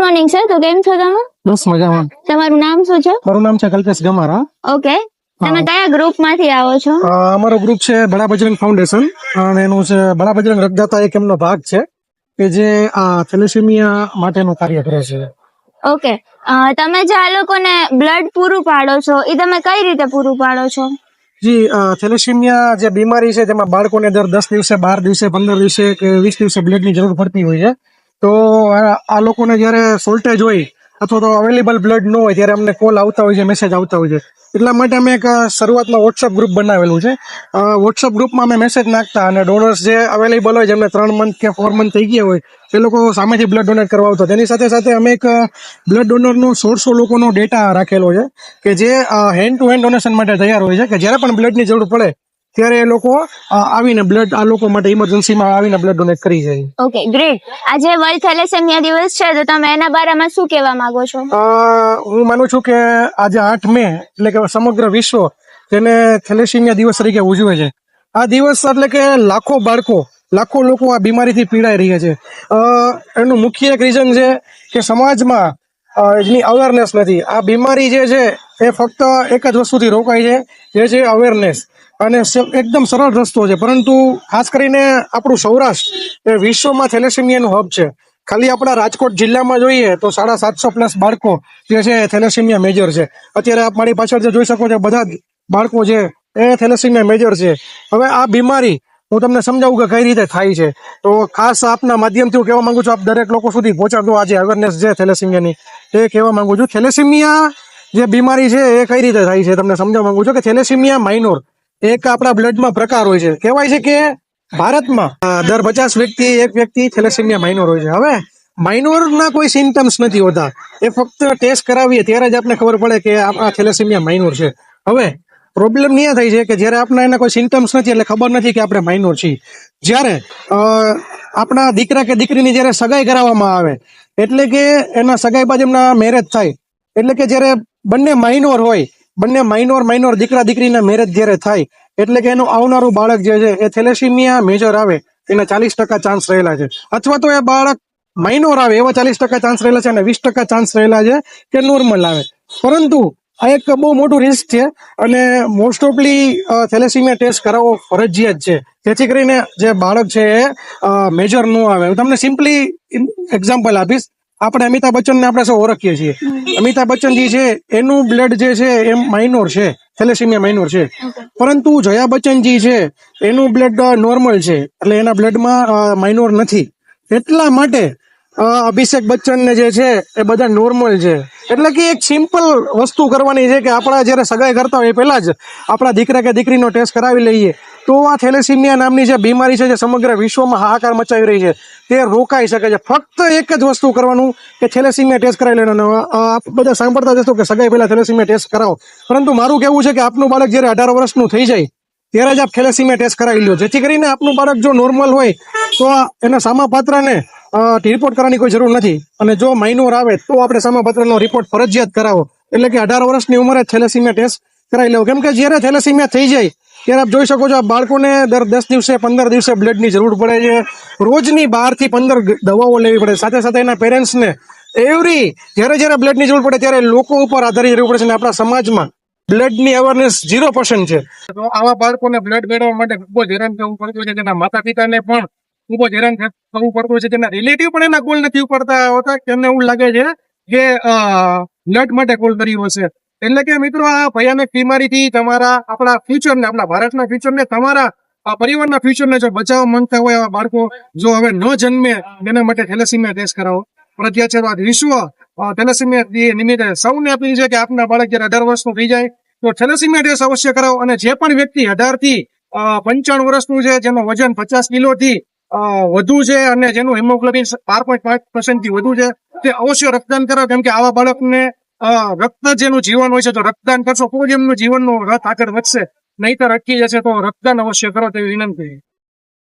Morning sir. તો કેમ છો તમે? બસ મજામાં. તમારું નામ શું છે? મારું નામ છે કલ્પેશ ગમારા. ઓકે, તમે કયા ગ્રુપ માંથી આવો છો? અમારો ગ્રુપ છે બડા બજરંગ ફાઉન્ડેશન અને એનું છે બડા બજરંગ રક્તદાતા એક એમનો ભાગ છે કે જે આ થેલેસેમિયા માટેનું કાર્ય કરે છે. ઓકે, તમે જે આ લોકોને બ્લડ પૂરું પાડો છો એ તમે કઈ રીતે પૂરું પાડો છો? જી, થેલેસેમિયા જે બીમારી છે તેમાં બાળકોને દર 10 દિવસે, 12 દિવસે, 15 દિવસે કે 20 દિવસે બ્લડની જરૂર પડતી હોય છે. તો આ લોકોને જ્યારે શોર્ટેજ હોય અથવા તો અવેલેબલ બ્લડ ન હોય ત્યારે અમને કોલ આવતા હોય છે, મેસેજ આવતા હોય છે. એટલા માટે અમે એક શરૂઆતમાં વોટ્સઅપ ગ્રુપ બનાવેલું છે. વોટ્સઅપ ગ્રુપમાં અમે મેસેજ નાખતા અને ડોનર્સ જે અવેલેબલ હોય, જેમને 3 મંથ કે 4 મંથ થઈ ગયા હોય, તે લોકો સામેથી બ્લડ ડોનેટ કરવા આવતા. તેની સાથે સાથે અમે એક બ્લડ ડોનરનો 100 લોકોનો ડેટા રાખેલો છે કે જે હેન્ડ ટુ હેન્ડ ડોનેશન માટે તૈયાર હોય છે, કે જ્યારે પણ બ્લડની જરૂર પડે ત્યારે એ લોકો આવીને બ્લડ આ લોકો માટે ઇમરજન્સીમાં આવીને બ્લડ ડોનેટ કરી જાય. Okay, great. આજે વર્લ્ડ થેલેસેમિયા દિવસ છે તો તમે એના બારામાં શું કહેવા માંગો છો? હું માનું છું કે આજે 8 મે એટલે કે સમગ્ર વિશ્વ તેને થેલેસેમિયા દિવસ તરીકે ઉજવે છે. આ દિવસ એટલે કે લાખો લોકો આ બીમારીથી પીડાઈ રહ્યા છે. એનું મુખ્ય એક રીઝન છે કે સમાજમાં એની અવેરનેસ નથી. આ બીમારી જે છે એ ફક્ત એક જ વસ્તુથી રોકાય છે, જે છે અવેરનેસ. અને એકદમ સરળ રસ્તો છે, પરંતુ ખાસ કરીને આપણું સૌરાષ્ટ્ર એ વિશ્વમાં થેલેસેમિયાનું હબ છે. ખાલી આપણા રાજકોટ જિલ્લામાં જોઈએ તો 750+ બાળકો જે છે થેલેસેમિયા મેજર છે. અત્યારે આપ મારી પાછળ જે જોઈ શકો છો બધા જ બાળકો છે એ થેલેસેમિયા મેજર છે. હવે આ બીમારી હું તમને સમજાવું કે કઈ રીતે થાય છે, તો ખાસ આપના માધ્યમથી હું કહેવા માંગુ છું, આપ દરેક લોકો સુધી પહોંચાડો આજે અવેરનેસ છે થેલેસેમિયાની, એ કહેવા માંગુ છું. થેલેસેમિયા જે બીમારી છે એ કઈ રીતે થાય છે તમને સમજાવવા માંગુ છું કે થેલેસેમિયા માઇનોર એક આપણા બ્લડમાં પ્રકાર હોય છે. કહેવાય છે કે ભારતમાં દર 50 વ્યક્તિ એક વ્યક્તિ થેલેસેમિયા માઇનોર હોય છે. હવે માઇનોરના કોઈ સિમ્ટમ્સ નથી હોતા, એ ફક્ત ટેસ્ટ કરાવીએ ત્યારે જ આપણે ખબર પડે કે આ થેલેસેમિયા માઇનોર છે. હવે પ્રોબ્લેમ અહીંયા થાય છે કે જ્યારે આપણે એના કોઈ સિમ્ટમ્સ નથી એટલે ખબર નથી કે આપણે માઇનોર છીએ. જ્યારે આપણા દીકરા કે દીકરીની જ્યારે સગાઈ કરાવવામાં આવે એટલે કે એના સગાઈ બાદ એમના મેરેજ થાય, એટલે કે જ્યારે બંને માઇનોર હોય, બંને માઇનોર દીકરા દીકરીના મેરેજ જ્યારે થાય એટલે કે એનું આવનારું બાળક જે છે એ થેલેસેમિયા મેજર આવે એના 40% ચાન્સ રહેલા છે. અથવા તો એ બાળક માઇનોર આવે એવા 40% ચાન્સ રહેલા છે અને 20% ચાન્સ રહેલા છે કે નોર્મલ આવે. પરંતુ આ એક બહુ મોટું રિસ્ક છે અને મોસ્ટ ઓફલી થેલેસેમિયા ટેસ્ટ કરાવવો ફરજિયાત છે, જેથી કરીને જે બાળક છે એ મેજર ન આવે. હું તમને સિમ્પલી એક્ઝામ્પલ આપીશ. આપણે અમિતાભ બચ્ચનને આપણે સૌ ઓળખીએ છીએ. અમિતાભ બચ્ચનજી છે એનું બ્લડ જે છે એ માઇનોર છે, થેલેસેમિયા માઇનોર છે. પરંતુ જયા બચ્ચનજી છે એનું બ્લડ નોર્મલ છે, એટલે એના બ્લડમાં માઇનોર નથી. એટલા માટે અભિષેક બચ્ચનને જે છે એ બધા નોર્મલ છે. એટલે કે એક સિમ્પલ વસ્તુ કરવાની છે કે આપણા જ્યારે સગાઈ કરતા હોય પહેલા જ આપણા દીકરા કે દીકરીનો ટેસ્ટ કરાવી લઈએ તો આ થેલેસેમિયા નામની જે બીમારી છે જે સમગ્ર વિશ્વમાં હાહાકાર મચાવી રહી છે તે રોકાઈ શકે છે. ફક્ત એક જ વસ્તુ કરવાનું કે થેલેસેમિયા ટેસ્ટ કરાવી લેવાનો. આપ બધા સાંભળતા જશો કે સગાઈ પહેલા થેલેસેમિયા ટેસ્ટ કરાવો, પરંતુ મારું કહેવું છે કે આપનું બાળક જ્યારે 18 વર્ષનું થઈ જાય ત્યારે જ આપ થેલેસેમિયા ટેસ્ટ કરાવી લો, જેથી કરીને આપનું બાળક જો નોર્મલ હોય તો એના સામાપાત્રને રિપોર્ટ કરવાની કોઈ જરૂર નથી, અને જો માઇનોર આવે તો આપણે સામાપાત્રનો રિપોર્ટ ફરજિયાત કરાવો. એટલે કે 18 વર્ષની ઉંમરે થેલેસેમિયા ટેસ્ટ કરાવી લેવો. કેમ કે જ્યારે થેલેસેમિયા થઈ જાય ત્યારે આપ જોઈ શકો છો આ બાળકોને દર 10 દિવસે 15 દિવસે બ્લડની જરૂર પડે છે. રોજની 12 થી 15 દવાઓ લેવી પડે. સાથે સાથે એના પેરેન્ટ્સને જ્યારે બ્લડની જરૂર પડે ત્યારે લોકો ઉપર આધારિત રહેવું પડે છે. અને આપણા સમાજમાં બ્લડની અવેરનેસ 0% છે. તો આવા બાળકોને બ્લડ મેળવવા માટે ખૂબ જ હેરાન થવું પડતું છે. તેના માતા પિતાને પણ ખૂબ જ હેરાન થવું પડતું છે. તેના રિલેટિવ પણ એના કોલ નથી ઉપાડતા હોતા. તેમને એવું લાગે છે કે બ્લડ માટે કોલ કર્યો હશે. એટલે કે મિત્રો, આ ભયાનક બીમારીથી આપણા ફ્યુચરને, આપણા ભારતના ફ્યુચરને, તમારા પરિવારના ફ્યુચરને જો બચાવવા માંગતા હોય આવા બાળકો જો હવે ન જન્મે તેના માટે થેલેસેમિયા ટેસ્ટ કરાવો ફરજિયાત છે. વિશ્વ થેલેસેમિયા નિમિત્તે સૌને અપીલ છે કે આપના બાળક જયારે 18 વર્ષનું થઈ જાય તો થેલેસેમિયા ટેસ્ટ અવશ્ય કરાવો. અને જે પણ વ્યક્તિ 18 થી 95 વર્ષનું છે, જેનું વજન 50 કિલોથી વધુ છે અને જેનું હિમોગ્લોબિન 12.5% થી વધુ છે, તે અવશ્ય રક્તદાન કરો. કેમ કે આવા બાળકને રક્ત જેનું જીવન હોય છે, તો રક્તદાન કરશો તો જ એમનું જીવનનો રથ આગળ વધશે, નહીતર અટકી જશે. તો રક્તદાન અવશ્ય કરો તેવી વિનંતી.